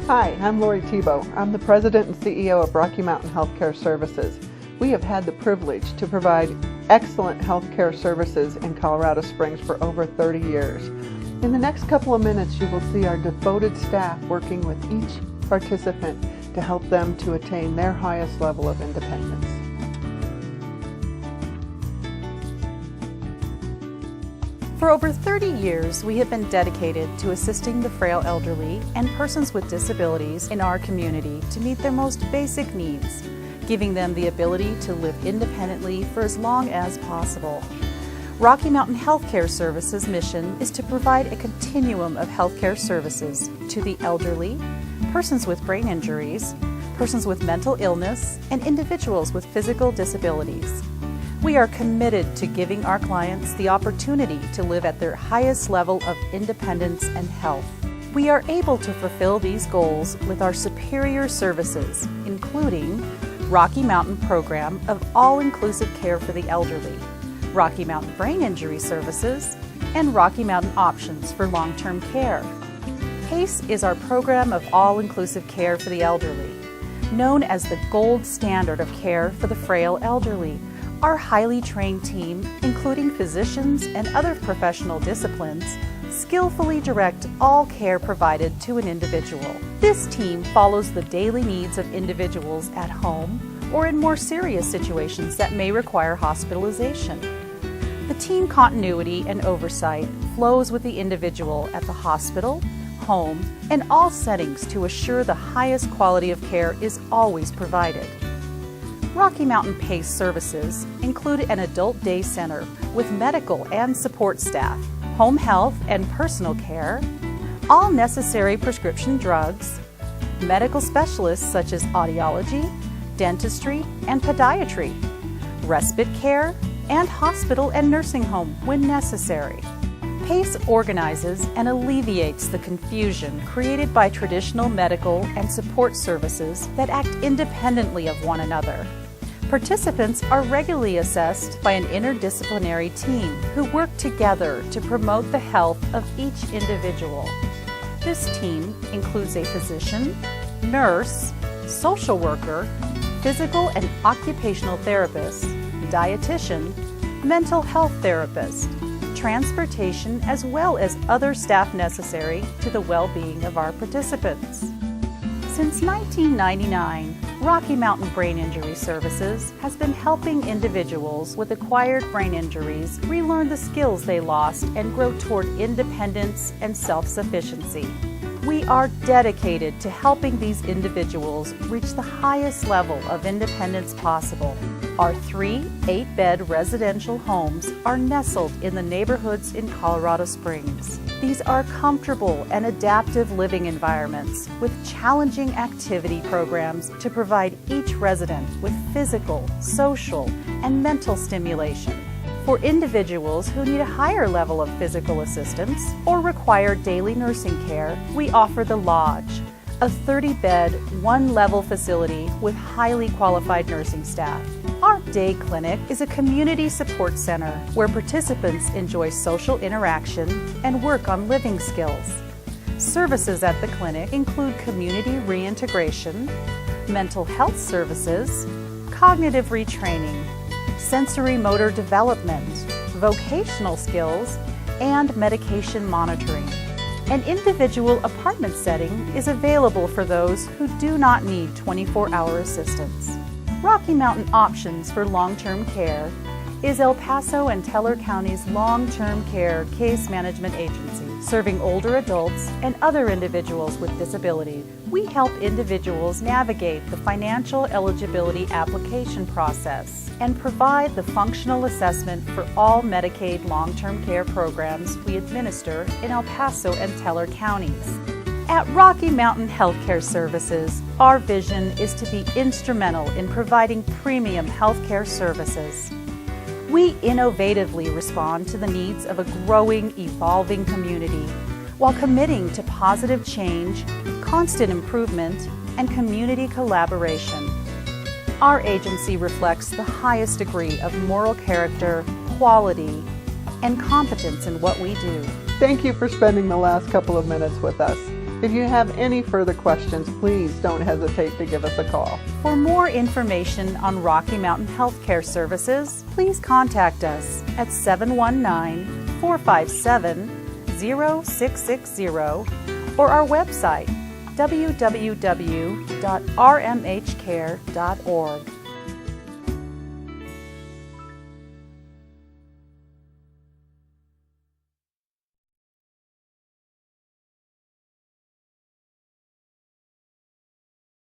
Hi, I'm Lori Tebow. I'm the President and CEO of Rocky Mountain Healthcare Services. We have had the privilege to provide excellent healthcare services in Colorado Springs for over 30 years. In the next couple of minutes, you will see our devoted staff working with each participant to help them to attain their highest level of independence. For over 30 years, we have been dedicated to assisting the frail elderly and persons with disabilities in our community to meet their most basic needs, giving them the ability to live independently for as long as possible. Rocky Mountain Healthcare Services' mission is to provide a continuum of healthcare services to the elderly, persons with brain injuries, persons with mental illness, and individuals with physical disabilities. We are committed to giving our clients the opportunity to live at their highest level of independence and health. We are able to fulfill these goals with our superior services, including Rocky Mountain Program of All-Inclusive Care for the Elderly, Rocky Mountain Brain Injury Services, and Rocky Mountain Options for Long-Term Care. PACE is our program of all-inclusive care for the elderly, known as the gold standard of care for the frail elderly. Our highly trained team, including physicians and other professional disciplines, skillfully direct all care provided to an individual. This team follows the daily needs of individuals at home or in more serious situations that may require hospitalization. The team continuity and oversight flows with the individual at the hospital, home, and all settings to assure the highest quality of care is always provided. Rocky Mountain PACE services include an adult day center with medical and support staff, home health and personal care, all necessary prescription drugs, medical specialists such as audiology, dentistry, and podiatry, respite care, and hospital and nursing home when necessary. PACE organizes and alleviates the confusion created by traditional medical and support services that act independently of one another. Participants are regularly assessed by an interdisciplinary team who work together to promote the health of each individual. This team includes a physician, nurse, social worker, physical and occupational therapist, dietitian, mental health therapist, transportation, as well as other staff necessary to the well-being of our participants. Since 1999, Rocky Mountain Brain Injury Services has been helping individuals with acquired brain injuries relearn the skills they lost and grow toward independence and self-sufficiency. We are dedicated to helping these individuals reach the highest level of independence possible. Our 3 8-bed residential homes are nestled in the neighborhoods in Colorado Springs. These are comfortable and adaptive living environments with challenging activity programs to provide each resident with physical, social, and mental stimulation. For individuals who need a higher level of physical assistance or require daily nursing care, we offer The Lodge, a 30-bed, one-level facility with highly qualified nursing staff. Our day clinic is a community support center where participants enjoy social interaction and work on living skills. Services at the clinic include community reintegration, mental health services, cognitive retraining, sensory motor development, vocational skills, and medication monitoring. An individual apartment setting is available for those who do not need 24-hour assistance. Rocky Mountain Options for Long-Term Care is El Paso and Teller County's long-term care case management agency, serving older adults and other individuals with disabilities. We help individuals navigate the financial eligibility application process and provide the functional assessment for all Medicaid long-term care programs we administer in El Paso and Teller counties. At Rocky Mountain Healthcare Services, our vision is to be instrumental in providing premium healthcare services. We innovatively respond to the needs of a growing, evolving community while committing to positive change, constant improvement, and community collaboration. Our agency reflects the highest degree of moral character, quality, and competence in what we do. Thank you for spending the last couple of minutes with us. If you have any further questions, please don't hesitate to give us a call. For more information on Rocky Mountain Healthcare Services, please contact us at 719-457-0660 or our website www.rmhcare.org.